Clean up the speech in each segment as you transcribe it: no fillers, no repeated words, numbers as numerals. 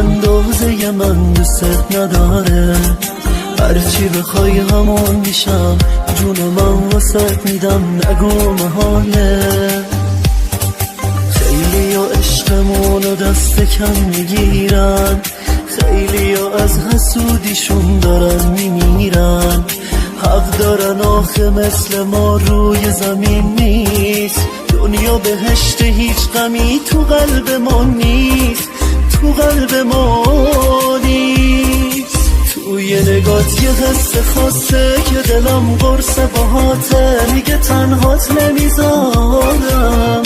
اندازه من دوست نداره. هرچی بخوای همون میشم، جون من واسط میدم نگو محاله. خیلی ها عشقمون رو دست کم میگیرن، خیلی ها از حسودیشون دارن میمیرن. حق دارن آخه مثل ما روی زمین نیست. دنیا بهشت هیچ غمی تو قلب ما نیست، تو قلب ما نیست. توی نگات یه حس خاصه که دلم قرص باهاته، میگه تنهات نمیذارم.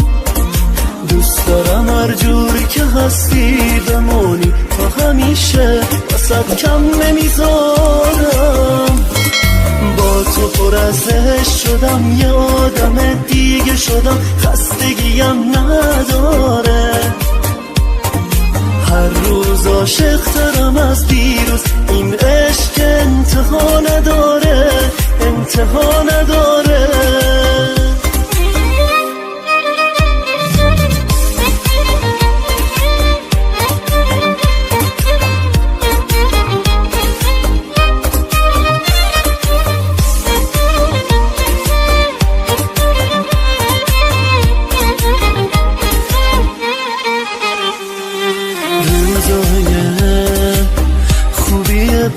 دوست دارم هر جوری که هستی بمونی تا همیشه، واسه کم نمیذارم. با تو پر از عشق شدم، یه آدم دیگه شدم، خستگیم نداره. هر روز عاشق ترم از دیروز، این عشق انتها نداره، انتها نداره.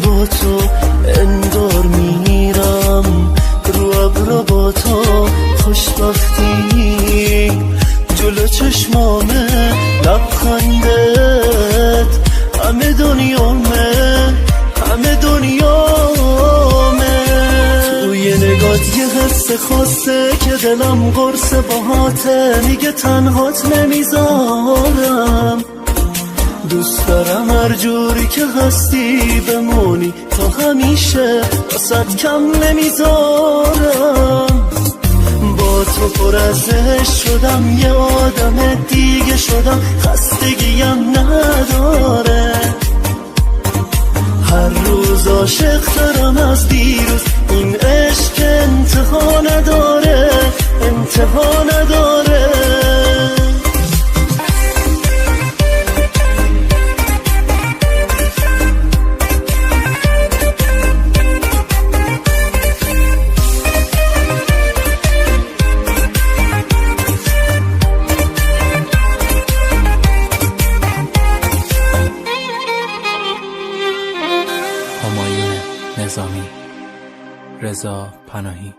با تو انگار میرم رو ابرا، با تو خوشبختی جلو چشمامه، لبخندت همه دنیامه، همه دنیامه. توی نگات یه حس خاصه که دلم قرص باهاته، میگه تنهات نمیذارم. دوست دارم هر جوری که هستی بمونی تا همیشه، واسه کم نمیذارم. با تو پر از عشق شدم، یه آدم دیگه شدم، خستگیم نداره. هر روز عاشق ترم از دیروز، این عشق انتها نداره، انتها نداره. همایون نظامی، رضا پناهی.